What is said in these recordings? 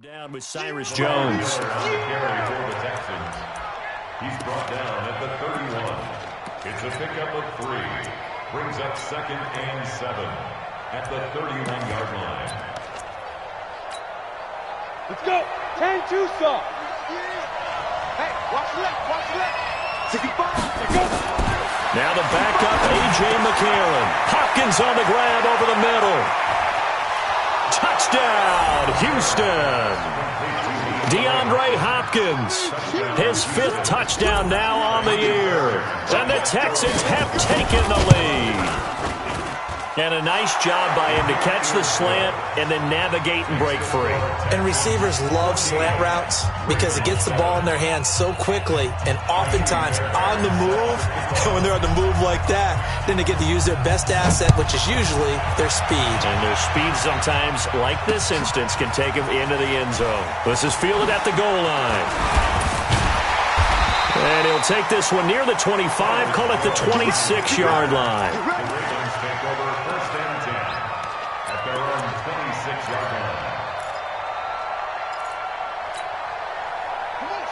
Down with Cyrus Jones. He's brought down at the 31. It's a pickup of 3. Brings up 2nd and 7 at the 31-yard line. Let's go. 10-2 saw. Hey, watch left, watch left. 65. Let's go. Now the backup, A.J. McCarron. Hopkins on the grab over the middle. Touchdown, Houston. DeAndre Hopkins, his 5th touchdown now on the year. And the Texans have taken the lead. And a nice job by him to catch the slant and then navigate and break free. And receivers love slant routes because it gets the ball in their hands so quickly and oftentimes on the move. And when they're on the move like that, then they get to use their best asset, which is usually their speed. And their speed sometimes, like this instance, can take them into the end zone. This is fielded at the goal line. And he'll take this one near the 25, call it the 26-yard line.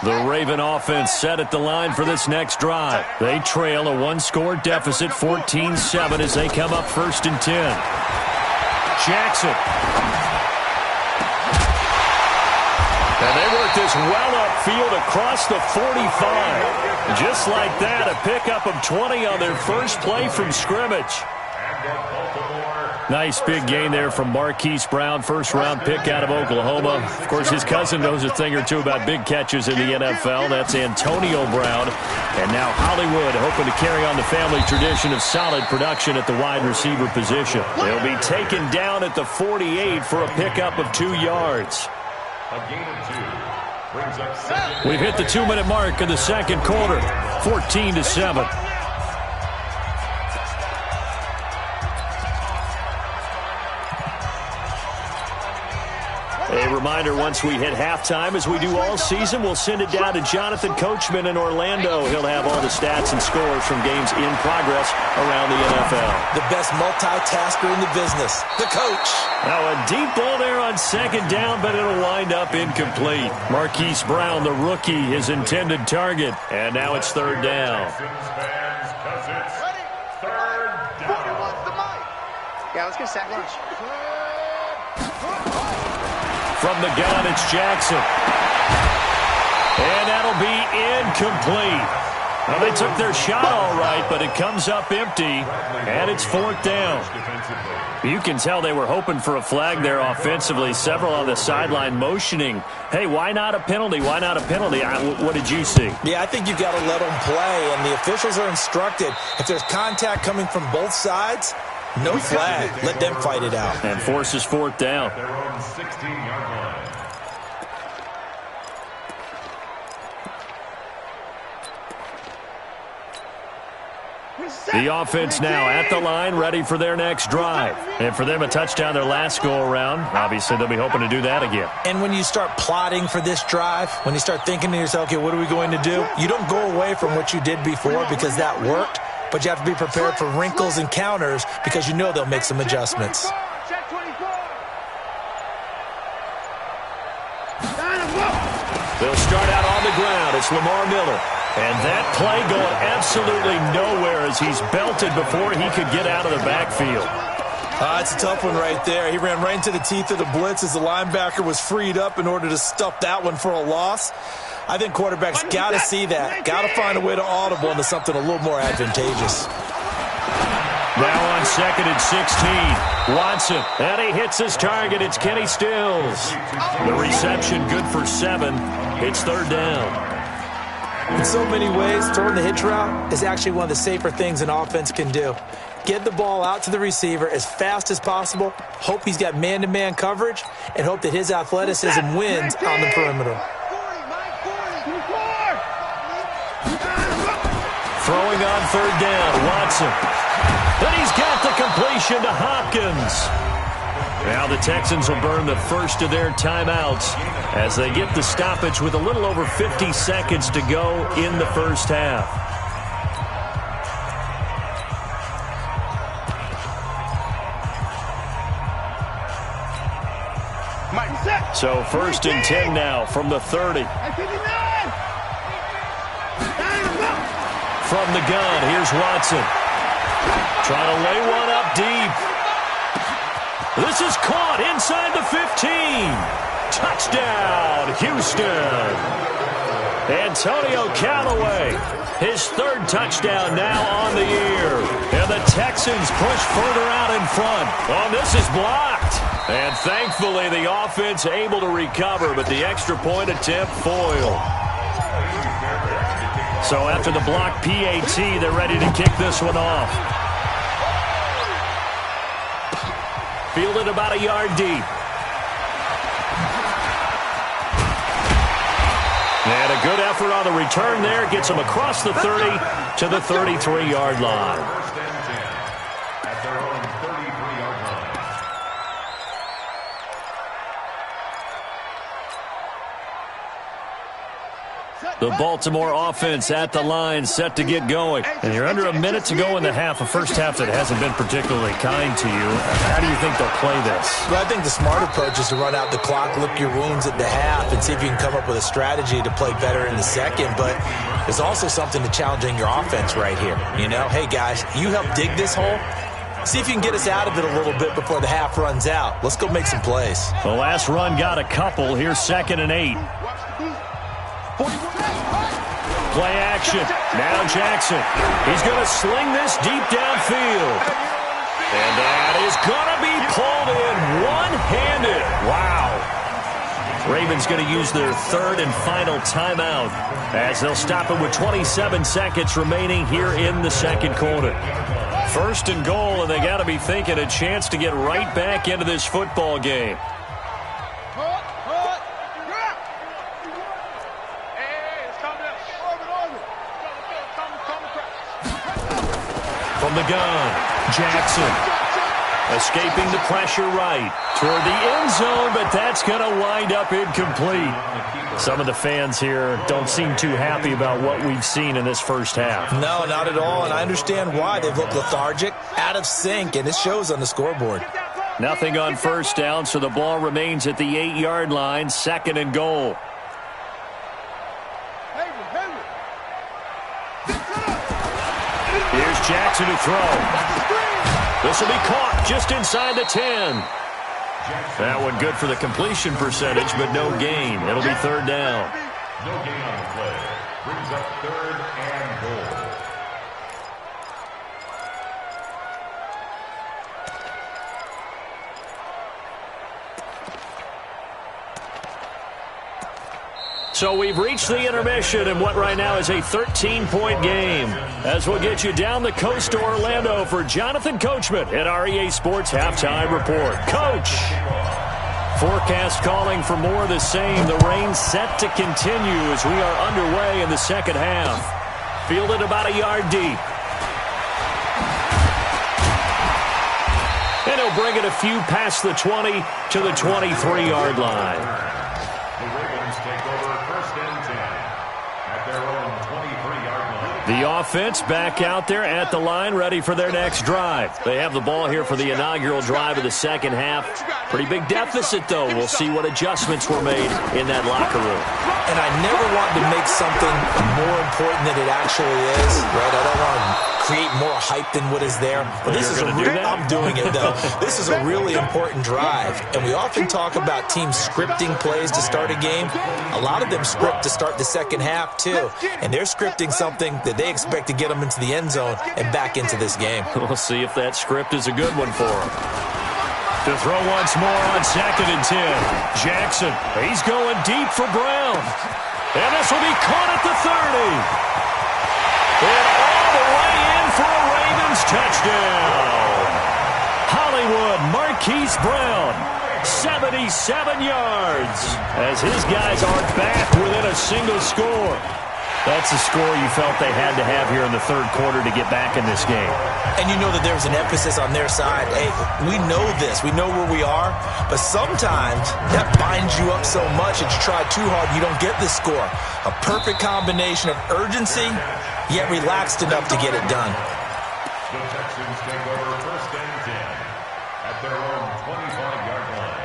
The Raven offense set at the line for this next drive. They trail a 1-score deficit, 14-7, as they come up 1st and 10. Jackson. And they work this well upfield across the 45. Just like that, a pickup of 20 on their first play from scrimmage. Nice big gain there from Marquise Brown, first-round pick out of Oklahoma. Of course, his cousin knows a thing or two about big catches in the NFL. That's Antonio Brown. And now Hollywood hoping to carry on the family tradition of solid production at the wide receiver position. They'll be taken down at the 48 for a pickup of 2 yards. A gain of 2. Brings up 2nd. We've hit the 2-minute mark in the second quarter, 14-7. A reminder, once we hit halftime, as we do all season, we'll send it down to Jonathan Coachman in Orlando. He'll have all the stats and scores from games in progress around the NFL. The best multitasker in the business, the coach. Now a deep ball there on 2nd down, but it'll wind up incomplete. Marquise Brown, the rookie, his intended target. And now it's 3rd down. Yeah, let's get sack lunch. From the gun, it's Jackson. And that'll be incomplete. Well, they took their shot all right, but it comes up empty, and it's 4th down. You can tell they were hoping for a flag there offensively. Several on the sideline motioning, hey, why not a penalty? Why not a penalty? What did you see? Yeah, I think you've got to let them play, and the officials are instructed. If there's contact coming from both sides, no flag. Let them fight it out. And forces 4th down. Their own 16-yard line. The offense now at the line, ready for their next drive. And for them, a touchdown their last go-around. Obviously, they'll be hoping to do that again. And when you start plotting for this drive, when you start thinking to yourself, okay, what are we going to do? You don't go away from what you did before because that worked. But you have to be prepared for wrinkles and counters because you know they'll make some adjustments. They'll start out on the ground. It's Lamar Miller. And that play going absolutely nowhere as he's belted before he could get out of the backfield. It's a tough one right there. He ran right into the teeth of the blitz as the linebacker was freed up in order to stuff that one for a loss. I think quarterbacks got to see that. Got to find a way to audible into something a little more advantageous. Now on 2nd and 16. Watson. And he hits his target. It's Kenny Stills. The reception good for 7. It's 3rd down. In so many ways, throwing the hitch route is actually one of the safer things an offense can do. Get the ball out to the receiver as fast as possible, hope he's got man-to-man coverage, and hope that his athleticism wins on the perimeter. Throwing on 3rd down, Watson. And he's got the completion to Hopkins. Now the Texans will burn the first of their timeouts as they get the stoppage with a little over 50 seconds to go in the first half. So 1st and 10 now from the 30. From the gun, here's Watson. Trying to lay one up deep. This is caught inside the 15. Touchdown, Houston. Antonio Callaway, his 3rd touchdown now on the year. And the Texans push further out in front. Oh, this is blocked. And thankfully, the offense able to recover, but the extra point attempt foiled. So after the block PAT, they're ready to kick this one off. Fielded about a yard deep. And a good effort on the return there. Gets him across the 30 to the 33-yard line. First and 10 at their own 33-yard line. The Baltimore offense at the line, set to get going. And you're under a minute to go in the half, a first half that hasn't been particularly kind to you. How do you think they'll play this? Well, I think the smart approach is to run out the clock, lick your wounds at the half, and see if you can come up with a strategy to play better in the second. But there's also something to challenging your offense right here. You know, hey, guys, you help dig this hole. See if you can get us out of it a little bit before the half runs out. Let's go make some plays. The last run got a couple. Here's 2nd and 8. Play action. Now Jackson. He's going to sling this deep downfield. And that is going to be pulled in one-handed. Wow. Ravens going to use their 3rd and final timeout as they'll stop it with 27 seconds remaining here in the second quarter. 1st and goal, and they got to be thinking a chance to get right back into this football game. From the gun, Jackson escaping the pressure right toward the end zone, but that's going to wind up incomplete. Some of the fans here don't seem too happy about what we've seen in this first half. No, not at all, and I understand why. They've looked lethargic, out of sync, and it shows on the scoreboard. Nothing on 1st down, so the ball remains at the 8-yard line, 2nd and goal. Here's Jackson to throw. This will be caught just inside the 10. That one good for the completion percentage, but no gain. It'll be 3rd down. No gain on the play. Brings up 3rd and goal. So we've reached the intermission in what right now is a 13-point game. As we'll get you down the coast to Orlando for Jonathan Coachman at our EA Sports Halftime Report. Coach! Forecast calling for more of the same. The rain set to continue as we are underway in the second half. Fielded about a yard deep. And he'll bring it a few past the 20 to the 23-yard line. The Ravens take over 1st and 10 at their own 23-yard line. The offense back out there at the line, ready for their next drive. They have the ball here for the inaugural drive of the second half. Pretty big deficit, though. We'll see what adjustments were made in that locker room. And I never want to make something more important than it actually is, right? I don't want to create more hype than what is there. But this is I'm doing it, though. This is a really important drive. And we often talk about teams scripting plays to start a game. A lot of them script to start the second half, too. And they're scripting something that they expect to get them into the end zone and back into this game. We'll see if that script is a good one for them. To throw once more on 2nd and 10. Jackson, he's going deep for Brown. And this will be caught at the 30. And all the way in for a Ravens touchdown. Hollywood Marquise Brown, 77 yards, as his guys are back within a single score. That's a score you felt they had to have here in the third quarter to get back in this game. And you know that there's an emphasis on their side. Hey, we know this. We know where we are. But sometimes that binds you up so much that you try too hard, you don't get the score. A perfect combination of urgency, yet relaxed enough to get it done. The Texans take over 1st and 10 at their own 25-yard line.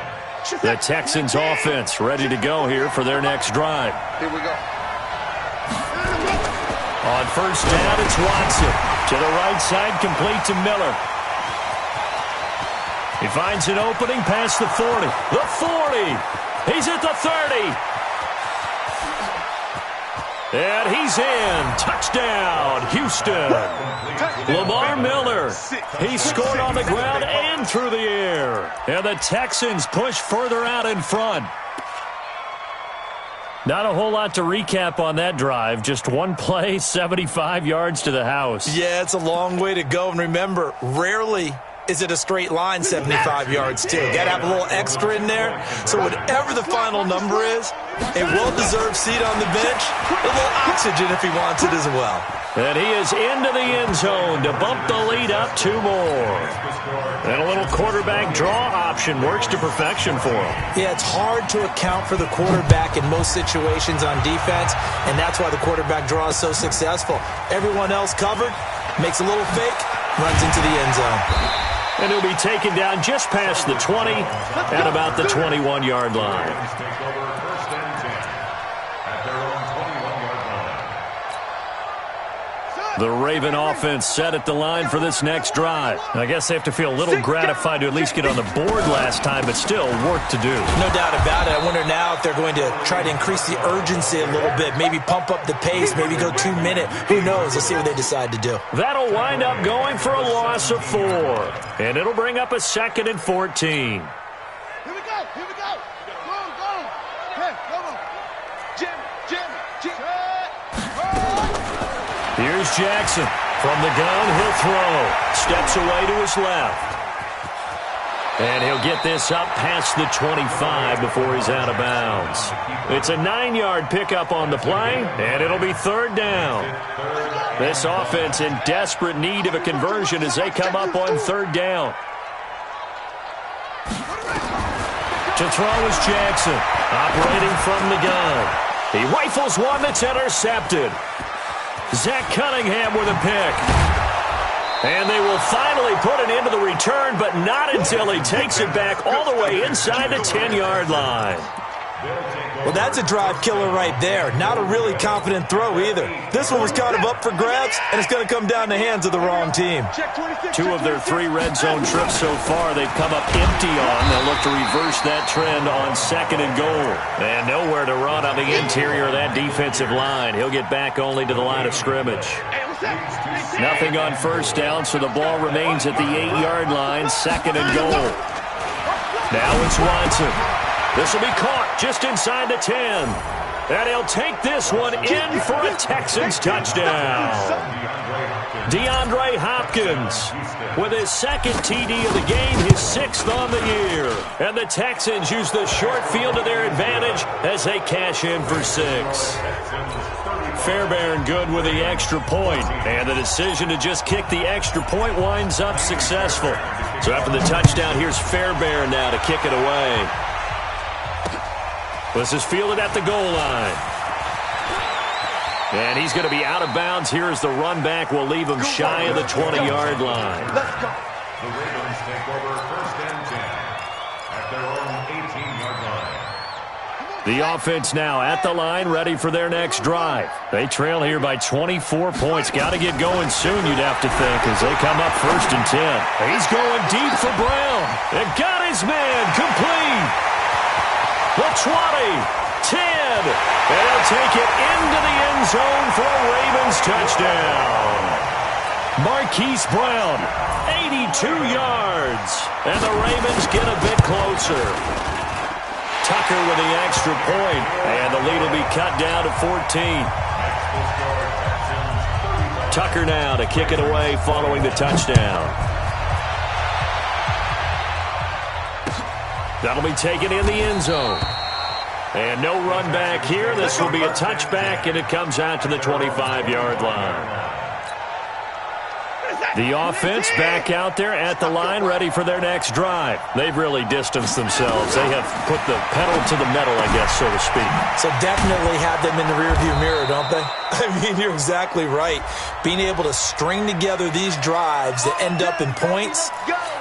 The Texans offense ready to go here for their next drive. Here we go. On first down, it's Watson. To the right side, complete to Miller. He finds an opening past the 40. The 40. He's at the 30. And he's in. Touchdown, Houston. Lamar Miller. He scored on the ground and through the air. And the Texans push further out in front. Not a whole lot to recap on that drive. Just one play, 75 yards to the house. Yeah, it's a long way to go. And remember, rarely is it a straight line 75 yards, too. Got to have a little extra in there. So whatever the final number is, a well-deserved seat on the bench, a little oxygen if he wants it as well. And he is into the end zone to bump the lead up 2 more. And a little quarterback draw option works to perfection for him. Yeah, it's hard to account for the quarterback in most situations on defense, and that's why the quarterback draw is so successful. Everyone else covered, makes a little fake, runs into the end zone. And he'll be taken down just past the 20 at about the 21-yard line. The Raven offense set at the line for this next drive. I guess they have to feel a little gratified to at least get on the board last time, but still work to do. No doubt about it. I wonder now if they're going to try to increase the urgency a little bit, maybe pump up the pace, maybe go 2 minute. Who knows? Let's see what they decide to do. That'll wind up going for a loss of 4. And it'll bring up a 2nd and 14. Here we go. Here we go. Go. Hey, come on. Jim. Here's Jackson. From the gun, he'll throw. Steps away to his left. And he'll get this up past the 25 before he's out of bounds. It's a 9-yard pickup on the play, and it'll be 3rd down. This offense in desperate need of a conversion as they come up on 3rd down. To throw is Jackson, operating from the gun. He rifles one that's intercepted. Zach Cunningham with a pick. And they will finally put an end to the return, but not until he takes it back all the way inside the 10-yard line. Well, that's a drive killer right there. Not a really confident throw either. This one was kind of up for grabs, and it's going to come down the hands of the wrong team. 2 of their 3 red zone trips so far, they've come up empty on. They'll look to reverse that trend on 2nd and goal. And nowhere to run on the interior of that defensive line. He'll get back only to the line of scrimmage. Nothing on first down, so the ball remains at the 8-yard line, 2nd and goal. Now it's Watson. This will be caught just inside the 10. And he'll take this one in for a Texans touchdown. DeAndre Hopkins with his 2nd TD of the game, his 6th on the year. And the Texans use the short field to their advantage as they cash in for 6. Fairbairn good with the extra point. And the decision to just kick the extra point winds up successful. So after the touchdown, here's Fairbairn now to kick it away. This is fielded at the goal line. And he's going to be out of bounds here as the run back will leave him shy of the 20-yard line. Let's go. The Ravens take over 1st and 10 at their own 18-yard line. The offense now at the line, ready for their next drive. They trail here by 24 points. Got to get going soon, you'd have to think, as they come up 1st and 10. He's going deep for Brown. And got his man complete. The 20, 10, and he'll take it into the end zone for a Ravens touchdown. Marquise Brown, 82 yards, and the Ravens get a bit closer. Tucker with the extra point, and the lead will be cut down to 14. Tucker now to kick it away following the touchdown. That'll be taken in the end zone. And no run back here. This will be a touchback, and it comes out to the 25-yard line. The offense back out there at the line, ready for their next drive. They've really distanced themselves. They have put the pedal to the metal, I guess, so to speak. So definitely have them in the rearview mirror, don't they? I mean, you're exactly right. Being able to string together these drives that end up in points,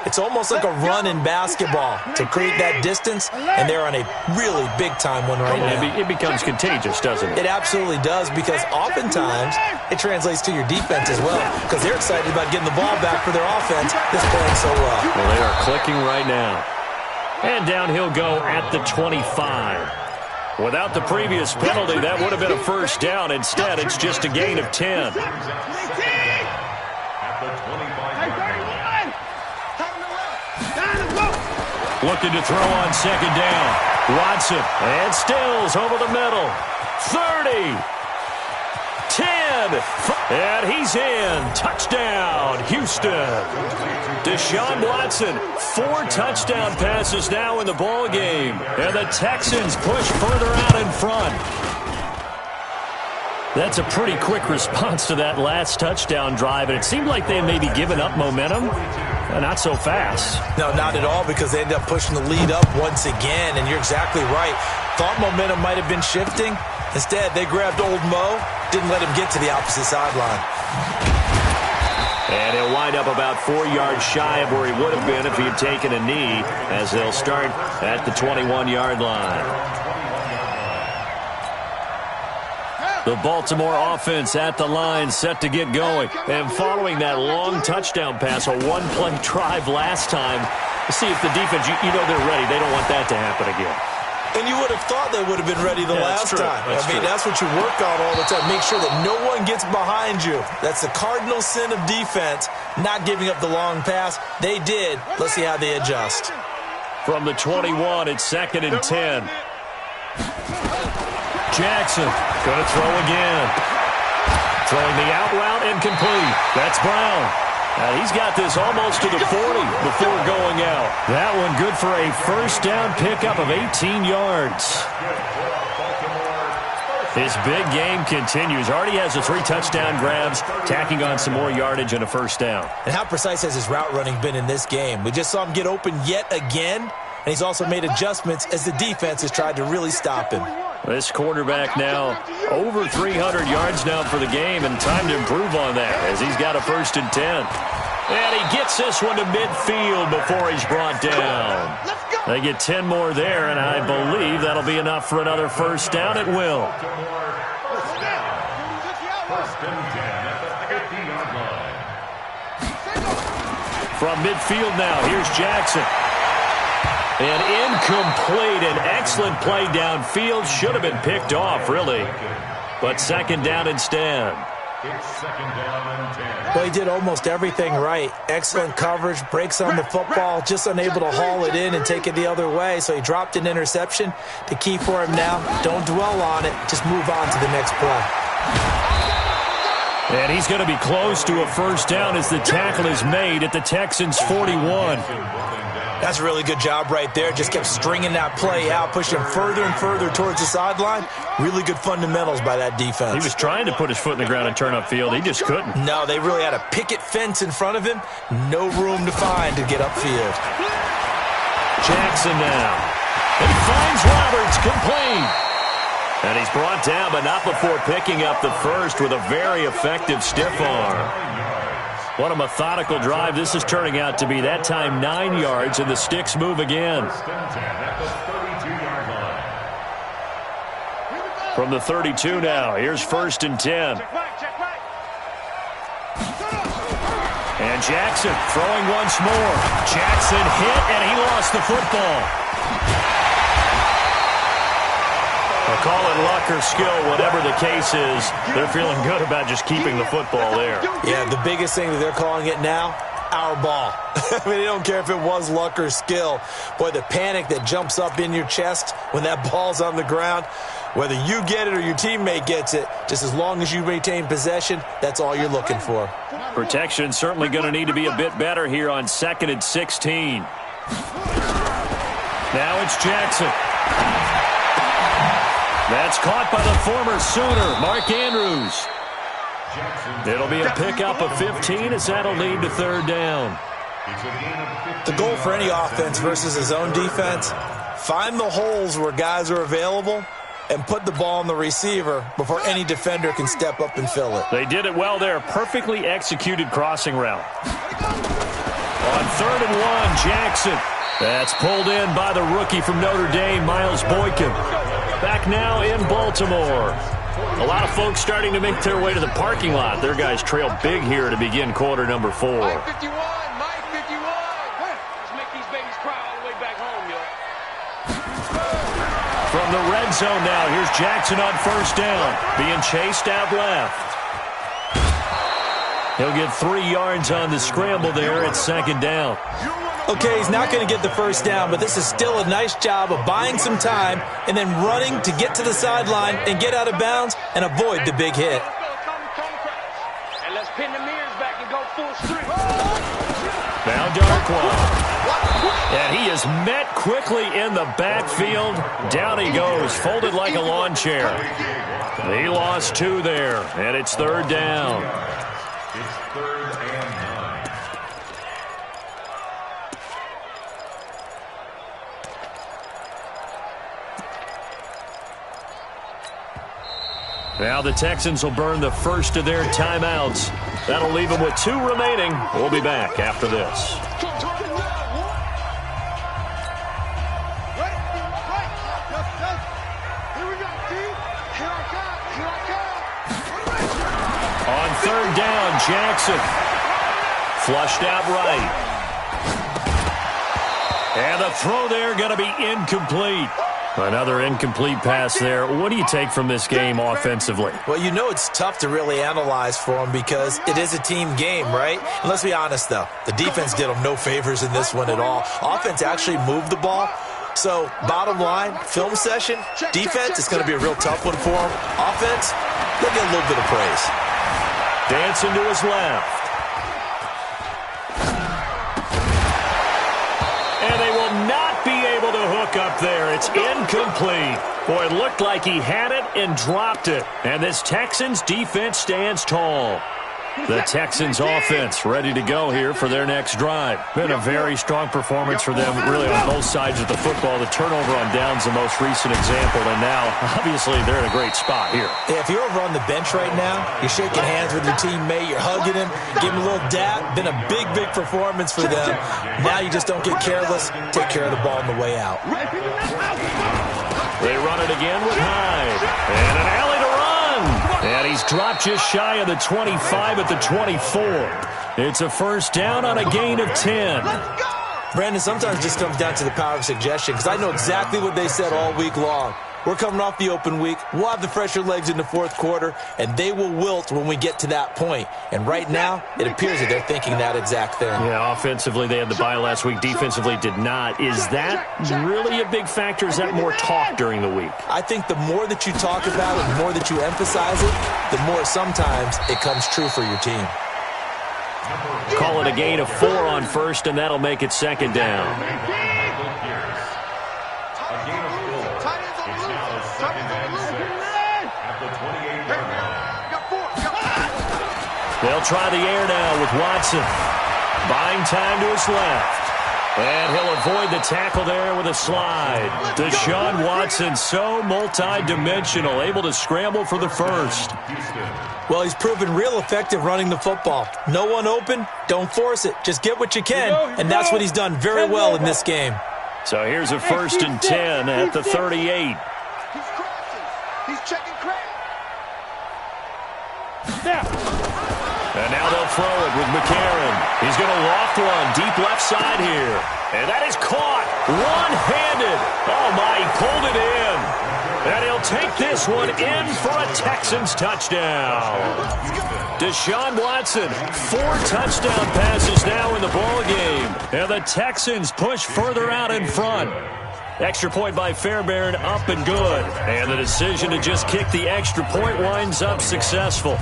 it's almost like a run in basketball to create that distance, and they're on a really big-time one right now. It becomes contagious, doesn't it? It absolutely does, because oftentimes it translates to your defense as well, because they're excited about getting the ball back for their offense that's playing so well. Well, they are clicking right now. And down he'll go at the 25. Without the previous penalty, that would have been a first down. Instead, it's just a gain of 10. Looking to throw on second down. Watson and Stills over the middle. 30. 10. And he's in. Touchdown, Houston. Deshaun Watson, 4 touchdown passes now in the ball game. And the Texans push further out in front. That's a pretty quick response to that last touchdown drive. And it seemed like they had maybe given up momentum. Not so fast. No, not at all, because they end up pushing the lead up once again. And you're exactly right. Thought momentum might have been shifting. Instead, they grabbed old Mo, didn't let him get to the opposite sideline. And he'll wind up about 4 yards shy of where he would have been if he had taken a knee, as they'll start at the 21-yard line. The Baltimore offense at the line, set to get going. And following that long touchdown pass, a one-play drive last time, see if the defense, you know they're ready. They don't want that to happen again. And you would have thought they would have been ready the last time. That's what you work on all the time. Make sure that no one gets behind you. That's the cardinal sin of defense, not giving up the long pass. They did. Let's see how they adjust. From the 21, it's 2nd and 10. Jackson going to throw again. Throwing the out route incomplete. That's Brown. He's got this almost to the 40 before going out. That one good for a first down pickup of 18 yards. His big game continues. Already has the 3 touchdown grabs, tacking on some more yardage and a first down. And how precise has his route running been in this game? We just saw him get open yet again, and he's also made adjustments as the defense has tried to really stop him. This quarterback now over 300 yards now for the game, and time to improve on that as he's got a 1st and 10. And he gets this one to midfield before he's brought down. They get 10 more there, and I believe that'll be enough for another first down. It will. From midfield now, here's Jackson. And incomplete, an excellent play downfield. Should have been picked off, really. But 2nd down instead. It's 2nd down and 10. Well, he did almost everything right. Excellent coverage, breaks on the football, just unable to haul it in and take it the other way. So he dropped an interception. The key for him now, don't dwell on it. Just move on to the next play. And he's going to be close to a first down as the tackle is made at the Texans' 41. That's a really good job right there. Just kept stringing that play out, pushing him further and further towards the sideline. Really good fundamentals by that defense. He was trying to put his foot in the ground and turn upfield. He just couldn't. No, they really had a picket fence in front of him. No room to find to get upfield. Jackson now. He finds Roberts, complete. And he's brought down, but not before picking up the first with a very effective stiff arm. What a methodical drive this is turning out to be. That time 9 yards, and the sticks move again. From the 32 now, here's 1st and 10. And Jackson throwing once more. Jackson hit, and he lost the football. I'll call it luck or skill, whatever the case is. They're feeling good about just keeping the football there. Yeah, the biggest thing that they're calling it now, our ball. I mean, they don't care if it was luck or skill. Boy, the panic that jumps up in your chest when that ball's on the ground, whether you get it or your teammate gets it, just as long as you maintain possession, that's all you're looking for. Protection certainly going to need to be a bit better here on 2nd and 16. Now it's Jackson. That's caught by the former Sooner, Mark Andrews. It'll be a pickup of 15 as that'll lead to 3rd down. The goal for any offense versus his own defense, find the holes where guys are available and put the ball on the receiver before any defender can step up and fill it. They did it well there. Perfectly executed crossing route. On 3rd and 1, Jackson. That's pulled in by the rookie from Notre Dame, Miles Boykin. Back now in Baltimore. A lot of folks starting to make their way to the parking lot. Their guys trail big here to begin quarter number 4. Mike 51, Mike 51. Let's make these babies cry all the way back home, yo. From the red zone now, here's Jackson on 1st down. Being chased out left. He'll get 3 yards on the scramble there at 2nd down. Okay, he's not going to get the 1st down, but this is still a nice job of buying some time and then running to get to the sideline and get out of bounds and avoid the big hit. And let's pin the mirrors back and go full street. Now Darkwa. And he is met quickly in the backfield. Down he goes, folded like a lawn chair. He lost 2 there, and it's 3rd down. It's 3rd and 9. Now the Texans will burn the first of their timeouts. That'll leave them with 2 remaining. We'll be back after this. On 3rd down, Jackson. Flushed out right. And the throw there going to be incomplete. Another incomplete pass there. What do you take from this game offensively? Well, you know it's tough to really analyze for him because it is a team game, right? And let's be honest, though. The defense did them no favors in this one at all. Offense actually moved the ball. So, bottom line, film session, defense is going to be a real tough one for them. Offense, they'll get a little bit of praise. Dancing to his left. And they will not be able to hook up there. It's incomplete. Boy, it looked like he had it and dropped it. And this Texans defense stands tall. The Texans offense ready to go here for their next drive. Been a very strong performance for them, really on both sides of the football. The turnover on downs the most recent example, and now, obviously, they're in a great spot here. Yeah, if you're over on the bench right now, you're shaking hands with your teammate, you're hugging him, give him a little dap. Been a big, big performance for them. Now you just don't get careless. Take care of the ball on the way out. They run it again with Hyde. And an alley to run. And he's dropped just shy of the 25 at the 24. It's a 1st down on a gain of 10. Brandon, sometimes it just comes down to the power of suggestion because I know exactly what they said all week long. We're coming off the open week. We'll have the fresher legs in the 4th quarter, and they will wilt when we get to that point. And right now, it appears that they're thinking that exact thing. Yeah, offensively, they had the bye last week. Defensively, did not. Is that really a big factor? Is that more talk during the week? I think the more that you talk about it, the more that you emphasize it, the more sometimes it comes true for your team. Call it a gain of 4 on 1st, and that'll make it 2nd down. They'll try the air now with Watson. Buying time to his left. And he'll avoid the tackle there with a slide. Deshaun Watson, so multi-dimensional, able to scramble for the 1st. Well, he's proven real effective running the football. No one open, don't force it. Just get what you can, and that's what he's done very well in this game. So here's a 1st and 10 at the 38. He's checking crack. And now they'll throw it with McCarron. He's going to loft one deep left side here. And that is caught one-handed. Oh, my, he pulled it in. And he'll take this one in for a Texans touchdown. Deshaun Watson, 4 touchdown passes now in the ballgame. And the Texans push further out in front. Extra point by Fairbairn, up and good. And the decision to just kick the extra point winds up successful.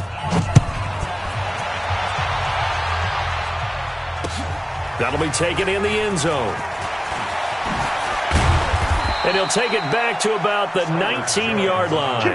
That'll be taken in the end zone. And he'll take it back to about the 19-yard line. The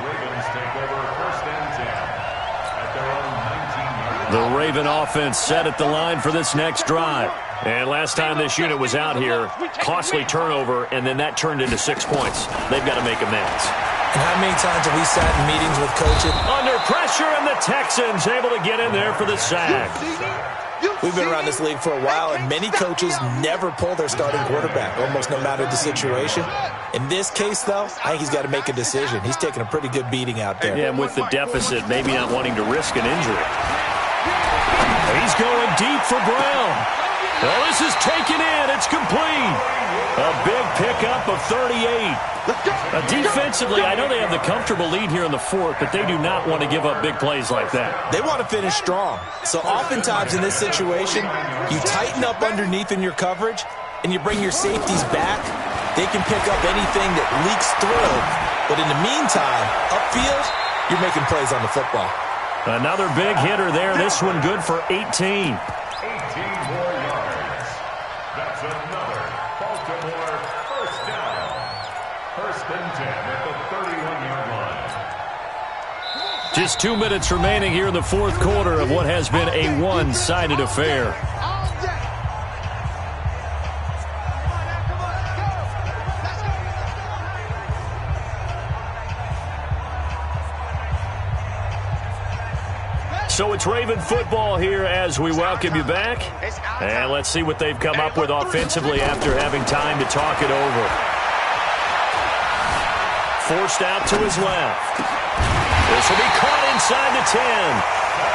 Ravens take over 1st and 10 at their own 19-yard line. The Raven offense set at the line for this next drive. And last time this unit was out here, costly turnover, and then that turned into 6 points. They've got to make amends. And how many times have we sat in meetings with coaches? Under pressure, and the Texans able to get in there for the sack. We've been around this league for a while, and many coaches never pull their starting quarterback, almost no matter the situation. In this case, though, I think he's got to make a decision. He's taking a pretty good beating out there. Yeah, and with the deficit, maybe not wanting to risk an injury. He's going deep for Brown. Well, this is taken in. It's complete. A big pickup of 38. Defensively, I know they have the comfortable lead here in the fourth, but they do not want to give up big plays like that. They want to finish strong. So oftentimes in this situation, you tighten up underneath in your coverage, and you bring your safeties back. They can pick up anything that leaks through. But in the meantime, upfield, you're making plays on the football. Another big hitter there. This one good for 18. 18 more yards. That's another Baltimore first down. First and 10 at the 31-yard line. Just 2 minutes remaining here in the fourth quarter of what has been a one-sided affair. So it's Raven football here as we welcome you back. And let's see what they've come up with offensively after having time to talk it over. Forced out to his left. This will be caught inside the 10.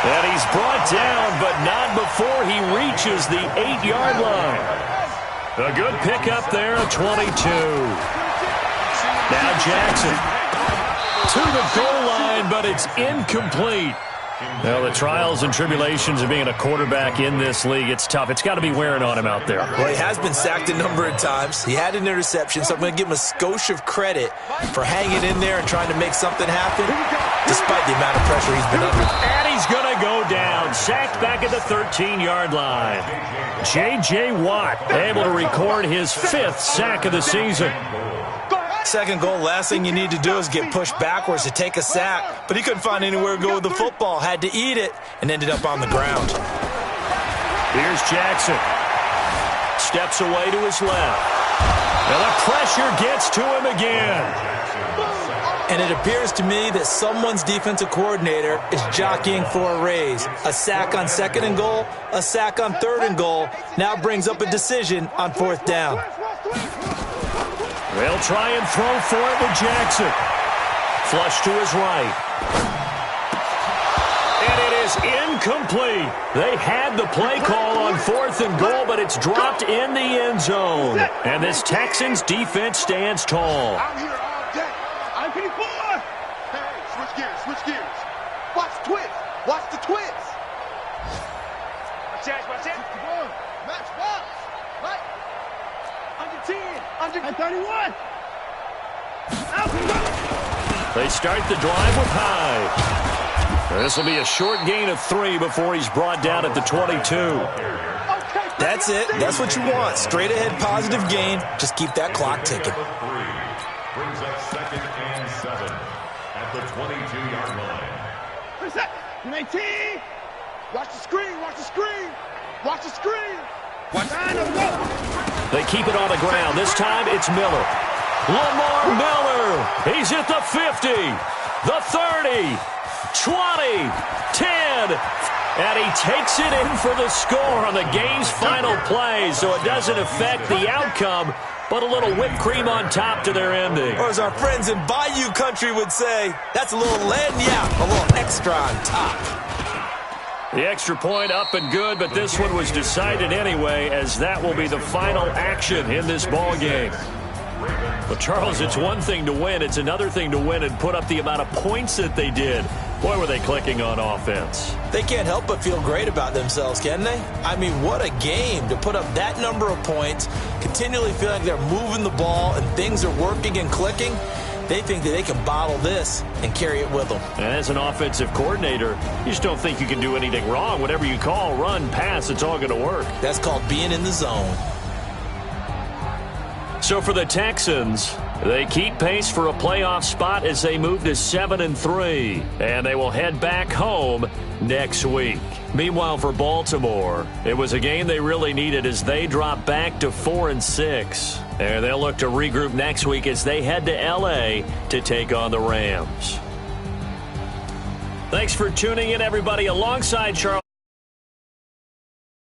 And he's brought down, but not before he reaches the 8-yard line. A good pickup there, a 22. Now Jackson to the goal line, but it's incomplete. Well, the trials and tribulations of being a quarterback in this league, it's tough. It's got to be wearing on him out there. Well, he has been sacked a number of times. He had an interception, so I'm going to give him a skosh of credit for hanging in there and trying to make something happen, despite the amount of pressure he's been under. And he's going to go down. Sacked back at the 13-yard line. J.J. Watt able to record his 5th sack of the season. Second goal, last thing you need to do is get pushed backwards to take a sack. But he couldn't find anywhere to go with the football. Had to eat it and ended up on the ground. Here's Jackson. Steps away to his left. Now the pressure gets to him again. And it appears to me that someone's defensive coordinator is jockeying for a raise. A sack on 2nd and goal, a sack on 3rd and goal. Now brings up a decision on 4th down. They'll try and throw for it with Jackson. Flush to his right. And it is incomplete. They had the play call on 4th and goal, but it's dropped in the end zone. And this Texans defense stands tall. I'm here all day. I'm pretty bored. Hey, switch gears, switch gears. Watch the twist. Watch the twist. Watch it, watch it. Match box. Right. Under 10. Under 31. They start the drive with Hyde. This will be a short gain of 3 before he's brought down at the 22. That's it. That's what you want. Straight ahead positive gain. Just keep that clock ticking. Brings up 2nd and 7 at the 22-yard line. 19. Watch the screen. Watch the screen. Watch the screen. Watch They keep it on the ground. This time it's Miller. Lamar Miller. He's at the 50, the 30, 20, 10. And he takes it in for the score on the game's final play. So it doesn't affect the outcome, but a little whipped cream on top to their ending. Or as our friends in Bayou Country would say, that's a little lagniappe, a little extra on top. The extra point up and good, but this one was decided anyway, as that will be the final action in this ball game. Well, Charles, it's one thing to win. It's another thing to win and put up the amount of points that they did. Boy, were they clicking on offense. They can't help but feel great about themselves, can they? I mean, what a game to put up that number of points, continually feel like they're moving the ball and things are working and clicking. They think that they can bottle this and carry it with them. And as an offensive coordinator, you just don't think you can do anything wrong. Whatever you call, run, pass, it's all going to work. That's called being in the zone. So for the Texans, They keep pace for a playoff spot as they move to 7-3, and they will head back home next week. Meanwhile, for Baltimore, it was a game they really needed as they drop back to 4-6. And they'll look to regroup next week as they head to L.A. to take on the Rams. Thanks for tuning in, everybody. Alongside Charles